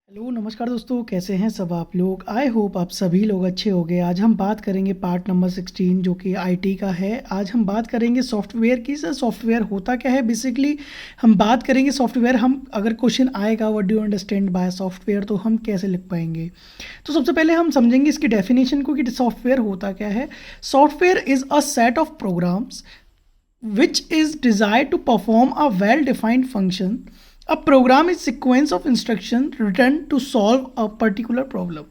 Hello नमस्कार दोस्तों, कैसे हैं सब आप लोग। आई होप आप सभी लोग अच्छे होंगे। आज हम बात करेंगे पार्ट नंबर 16 जो कि आईटी का है। आज हम बात करेंगे सॉफ्टवेयर की। सर सॉफ्टवेयर होता क्या है बेसिकली, हम बात करेंगे सॉफ्टवेयर। हम अगर क्वेश्चन आएगा what do you understand by software, तो हम कैसे लिख पाएंगे। तो सबसे पहले हम समझेंगे इसकी डेफिनेशन को कि सॉफ्टवेयर होता क्या है। Software is a set of programs which is designed to perform a well-defined function. A program is sequence of instruction written to solve a particular problem.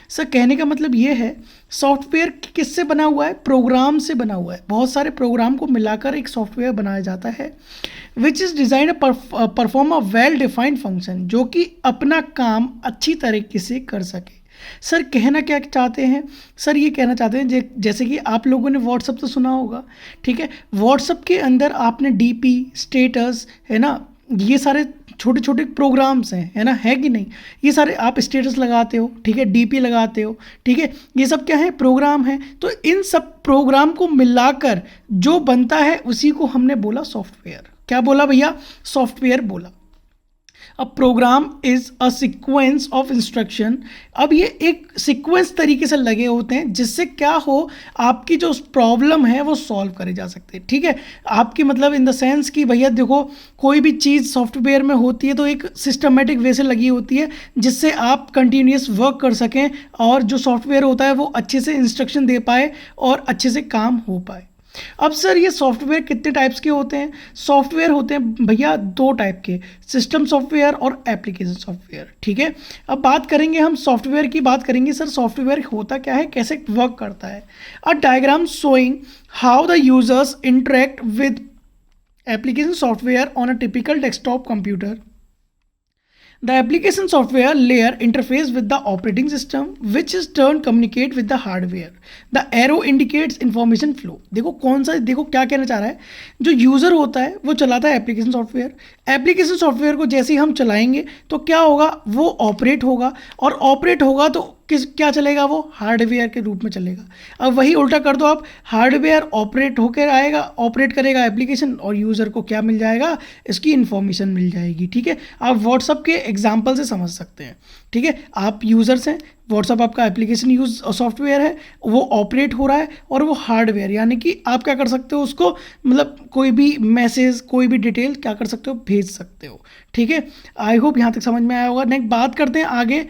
Sir कहने का मतलब ये है सॉफ्टवेयर किससे बना हुआ है, प्रोग्राम से बना हुआ है। बहुत सारे प्रोग्राम को मिलाकर एक सॉफ्टवेयर बनाया जाता है which is design perform a well defined function, जो कि अपना काम अच्छी तरीके से कर सके। सर कहना क्या चाहते हैं, सर ये कहना चाहते हैं जैसे कि आप लोगों ने व्हाट्सअप तो सुना होगा, ठीक है। व्हाट्सअप के अंदर आपने डीपी, स्टेटस, है ना, ये सारे छोटे छोटे प्रोग्राम्स हैं, है ना, है कि नहीं। ये सारे आप स्टेटस लगाते हो, ठीक है, डीपी लगाते हो, ठीक है, ये सब क्या है, प्रोग्राम है। तो इन सब प्रोग्राम को मिलाकर जो बनता है उसी को हमने बोला सॉफ्टवेयर। क्या बोला भैया, सॉफ्टवेयर बोला। A program is a sequence of instruction. अब ये एक सीक्वेंस तरीके से लगे होते हैं जिससे क्या हो, आपकी जो प्रॉब्लम है वो सॉल्व करे जा सकते हैं, ठीक है। आपकी मतलब इन द सेंस कि भैया देखो, कोई भी चीज़ सॉफ्टवेयर में होती है तो एक सिस्टमेटिक वे से लगी होती है जिससे आप कंटिन्यूस वर्क कर सकें और जो सॉफ्टवेयर होता है वो अच्छे से इंस्ट्रक्शन दे पाए और अच्छे से काम हो पाए। अब सर ये सॉफ्टवेयर कितने टाइप्स के होते हैं। सॉफ्टवेयर होते हैं भैया दो टाइप के, सिस्टम सॉफ्टवेयर और एप्लीकेशन सॉफ्टवेयर, ठीक है। अब बात करेंगे हम सॉफ्टवेयर की, बात करेंगे सर सॉफ्टवेयर होता क्या है, कैसे वर्क करता है। A diagram showing how the users interact with application software on a typical desktop computer. The application software layer interface with the operating system, which is turn communicate with the hardware. The arrow indicates information flow. देखो कौन सा, देखो क्या कहना चाह रहा है। जो यूज़र होता है वो चलाता है एप्लीकेशन सॉफ्टवेयर। एप्लीकेशन सॉफ्टवेयर को जैसे ही हम चलाएंगे तो क्या होगा, वो ऑपरेट होगा, और ऑपरेट होगा तो क्या चलेगा, वो हार्डवेयर के रूप में चलेगा। अब वही उल्टा कर दो आप, हार्डवेयर ऑपरेट होकर आएगा, ऑपरेट करेगा एप्लीकेशन, और यूज़र को क्या मिल जाएगा, इसकी इन्फॉर्मेशन मिल जाएगी, ठीक है। आप व्हाट्सअप के एग्जाम्पल से समझ सकते हैं, ठीक है। आप यूज़र्स हैं, व्हाट्सअप आपका एप्लीकेशन यूज सॉफ्टवेयर है, वो ऑपरेट हो रहा है, और वो हार्डवेयर, यानी कि आप क्या कर सकते हो उसको, मतलब कोई भी मैसेज, कोई भी डिटेल क्या कर सकते हो, भेज सकते हो, ठीक है। आई होप यहाँ तक समझ में आया होगा। नेक्स्ट बात करते हैं आगे।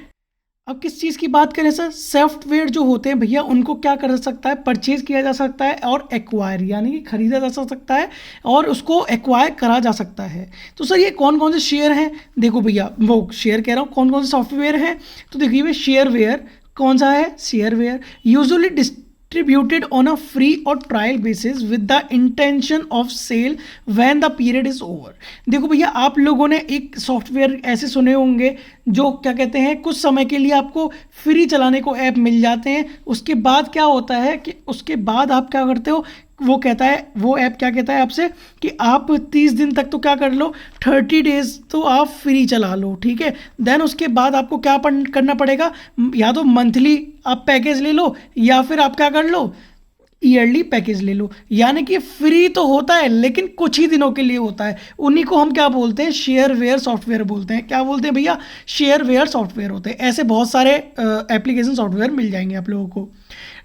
अब किस चीज़ की बात करें सर, सॉफ्टवेयर जो होते हैं भैया उनको क्या कर सकता है, परचेज किया जा सकता है और एक्वायर, यानी कि खरीदा जा सकता है और उसको एक्वायर करा जा सकता है। तो सर ये कौन कौन से शेयर हैं, देखो भैया, वो शेयर कह रहा हूँ, कौन कौन से सॉफ्टवेयर हैं, तो देखिए भाई शेयरवेयर कौन सा है, shareware usually distributed on a free or trial basis with the intention of sale when the period is over। देखो भैया आप लोगों ने एक सॉफ्टवेयर ऐसे सुने होंगे जो क्या कहते हैं, कुछ समय के लिए आपको फ्री चलाने को ऐप मिल जाते हैं, उसके बाद क्या होता है कि उसके बाद आप क्या करते हो, वो कहता है, वो ऐप क्या कहता है आपसे कि आप 30 दिन तक तो क्या कर लो, 30 डेज तो आप फ्री चला लो, ठीक है। देन उसके बाद आपको क्या करना पड़ेगा, या तो मंथली आप पैकेज ले लो या फिर आप क्या कर लो, ईयरली पैकेज ले लो। यानी कि फ्री तो होता है लेकिन कुछ ही दिनों के लिए होता है, उन्हीं को हम क्या बोलते हैं, शेयरवेयर सॉफ्टवेयर बोलते हैं। क्या बोलते हैं भैया, शेयरवेयर सॉफ्टवेयर होते हैं। ऐसे बहुत सारे एप्लीकेशन सॉफ्टवेयर मिल जाएंगे आप लोगों को।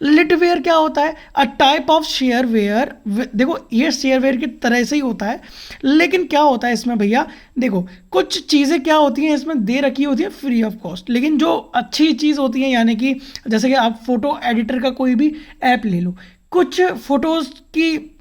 लिटवेयर क्या होता है, अ टाइप ऑफ शेयरवेयर। देखो ये शेयरवेयर की तरह से ही होता है, लेकिन क्या होता है इसमें भैया, देखो कुछ चीज़ें क्या होती हैं इसमें दे रखी होती है फ्री ऑफ कॉस्ट, लेकिन जो अच्छी चीज़ होती है, यानी कि जैसे कि आप फोटो एडिटर का कोई भी ऐप ले लो, कुछ फोटोज़ की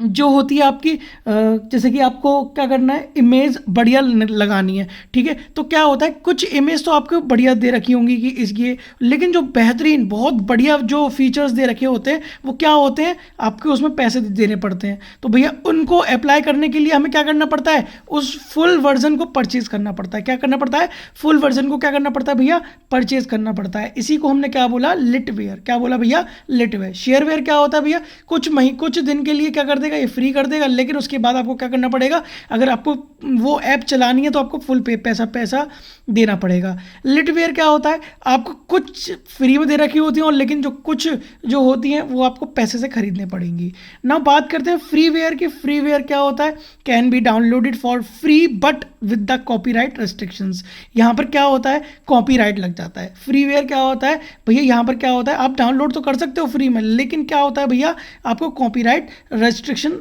जो होती है आपकी जैसे कि आपको क्या करना है, इमेज बढ़िया लगानी है, ठीक है। तो क्या होता है, कुछ इमेज तो आपको बढ़िया दे रखी होंगी कि इसकी, लेकिन जो बेहतरीन बहुत बढ़िया जो फीचर्स दे रखे होते हैं वो क्या होते हैं, आपको उसमें पैसे देने पड़ते हैं। तो भैया उनको अप्लाई करने के लिए हमें क्या करना पड़ता है, उस फुल वर्जन को परचेज करना पड़ता है। क्या करना पड़ता है, फुल वर्जन को क्या करना पड़ता है भैया, परचेज करना पड़ता है। इसी को हमने क्या बोला, लिटवेयर। क्या बोला भैया, लिटवेयर। शेयरवेयर क्या होता है भैया, कुछ दिन के लिए क्या कर देगा, ये फ्री कर देगा, लेकिन उसके बाद आपको क्या करना पड़ेगा, अगर आपको वो ऐप चलानी है तो आपको फुल पैसा देना पड़ेगा। लिटवेयर क्या होता है, आपको कुछ फ्री में दे रखी होती हैं और लेकिन जो कुछ जो होती हैं वो आपको पैसे से खरीदने पड़ेंगी। ना बात करते हैं फ्रीवेयर की। फ्रीवेयर क्या होता है, can be downloaded for free but with the copyright restrictions. यहाँ पर क्या होता है, कॉपीराइट लग जाता है। फ्रीवेयर क्या होता है भैया, यहाँ पर क्या होता है, आप डाउनलोड तो कर सकते हो फ्री में, लेकिन क्या होता है भैया, आपको कॉपीराइट रेस्ट्रिक्शन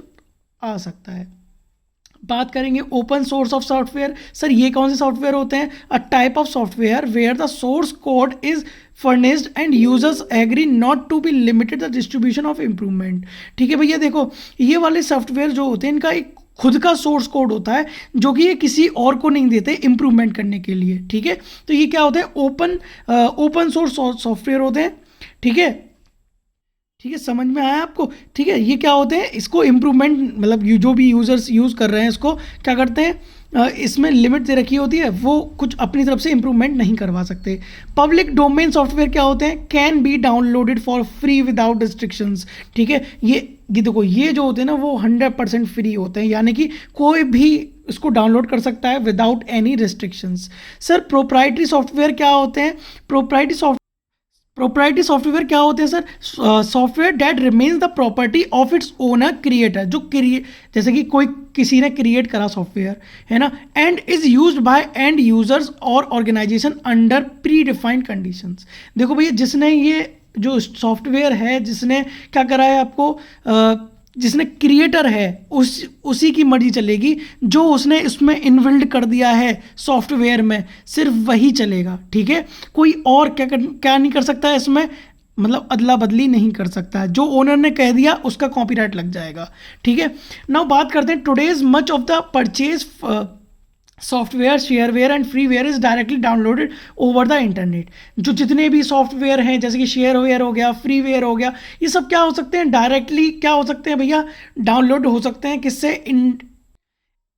आ सकता है। बात करेंगे open source of software. Sir ये कौन से सॉफ्टवेयर होते हैं, a type of software where the source code is furnished and users agree not to be limited the distribution of improvement. ठीक है भैया, देखो ये वाले सॉफ्टवेयर जो होते हैं इनका एक खुद का सोर्स कोड होता है जो कि ये किसी और को नहीं देते इम्प्रूवमेंट करने के लिए। ठीक है, तो ये क्या होते हैं, ओपन सोर्स सॉफ्टवेयर होते हैं। ठीक है, ठीक है, समझ में आया आपको। ठीक है, ये क्या होते हैं, इसको इम्प्रूवमेंट मतलब जो भी यूजर्स यूज़ कर रहे हैं इसको क्या करते हैं, इसमें लिमिट दे रखी होती है, वो कुछ अपनी तरफ से इम्प्रूवमेंट नहीं करवा सकते। पब्लिक डोमेन सॉफ्टवेयर क्या होते हैं, can be downloaded for free without restrictions. ठीक है, ये देखो ये जो होते हैं ना वो 100% फ्री होते हैं, यानी कि कोई भी इसको डाउनलोड कर सकता है without any restrictions. Sir proprietary software क्या होते हैं, प्रोप्राइटरी सॉफ्टवेयर क्या होते हैं sir, software that remains the property of its owner creator, जो जैसे कि कोई किसी ने क्रिएट करा सॉफ्टवेयर है ना, and is used by end users और organisation under pre defined conditions. देखो भैया, जिसने ये जो सॉफ्टवेयर है, जिसने क्या करा है आपको, जिसने क्रिएटर है उसी की मर्जी चलेगी, जो उसने इसमें इनबिल्ड कर दिया है सॉफ्टवेयर में सिर्फ वही चलेगा। ठीक है, कोई और क्या नहीं कर सकता है इसमें, मतलब अदला बदली नहीं कर सकता है, जो ओनर ने कह दिया उसका कॉपीराइट लग जाएगा। ठीक है, नाउ बात करते हैं today's much of the purchase software shareware and freeware is directly downloaded over the internet. जो जितने भी सॉफ्टवेयर हैं जैसे कि शेयरवेयर हो गया, फ्रीवेयर हो गया, ये सब क्या हो सकते हैं, डायरेक्टली क्या हो सकते हैं भैया, डाउनलोड हो सकते हैं किससे,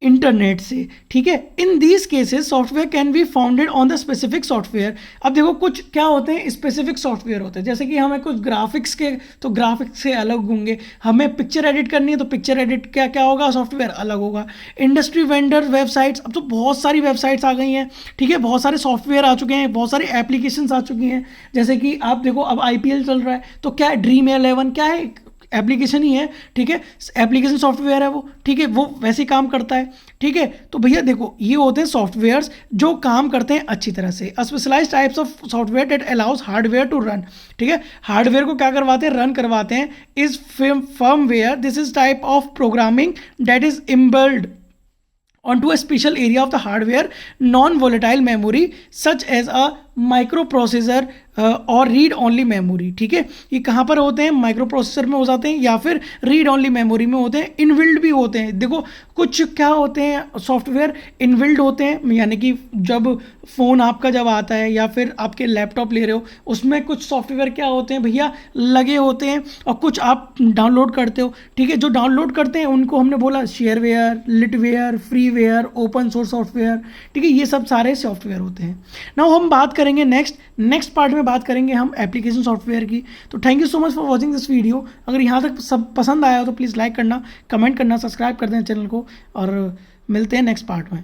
इंटरनेट से। ठीक है, in these cases software can be founded on the specific software. अब देखो कुछ क्या होते हैं, स्पेसिफिक सॉफ्टवेयर होते हैं, जैसे कि हमें कुछ ग्राफिक्स के तो ग्राफिक्स से अलग होंगे, हमें पिक्चर एडिट करनी है तो पिक्चर एडिट क्या क्या होगा, सॉफ्टवेयर अलग होगा। इंडस्ट्री वेंडर वेबसाइट्स, अब तो बहुत सारी वेबसाइट्स आ गई हैं। ठीक है, बहुत सारे सॉफ्टवेयर आ चुके हैं, बहुत सारी एप्लीकेशंस आ चुकी हैं, जैसे कि आप देखो अब IPL चल रहा है तो क्या है, Dream11 क्या है, एप्लीकेशन ही है। ठीक है, एप्लीकेशन सॉफ्टवेयर है वो। ठीक है, वो वैसे ही काम करता है। ठीक है, तो भैया देखो ये होते हैं सॉफ्टवेयर्स जो काम करते हैं अच्छी तरह से। Specialised types of software that allows hardware to run. ठीक है, हार्डवेयर को क्या करवाते हैं, रन करवाते हैं। Is firmware, this is type of programming that is inbuilt onto a special area of the hardware non-volatile memory such as a microprocessor और read only memory. ठीक है, ये कहाँ पर होते हैं, माइक्रो प्रोसेसर में हो जाते हैं या फिर रीड ओनली मेमोरी में होते हैं, इनबिल्ड भी होते हैं। देखो कुछ क्या होते हैं सॉफ्टवेयर इनबिल्ड होते हैं, यानी कि जब फ़ोन आपका जब आता है या फिर आपके लैपटॉप ले रहे हो उसमें कुछ सॉफ्टवेयर क्या होते हैं भैया लगे होते हैं और कुछ आप डाउनलोड करते हो। ठीक है, जो डाउनलोड करते हैं उनको हमने बोला shareware, liteware, freeware, open source software. ठीक है, ये सब सारे सॉफ्टवेयर होते हैं। नाउ हम बात करेंगे नेक्स्ट पार्ट में बात करेंगे हम एप्लीकेशन सॉफ्टवेयर की। तो thank you so much for watching this video. अगर यहाँ तक सब पसंद आया हो तो प्लीज़ लाइक करना, कमेंट करना, सब्सक्राइब कर देना चैनल को और मिलते हैं नेक्स्ट पार्ट में।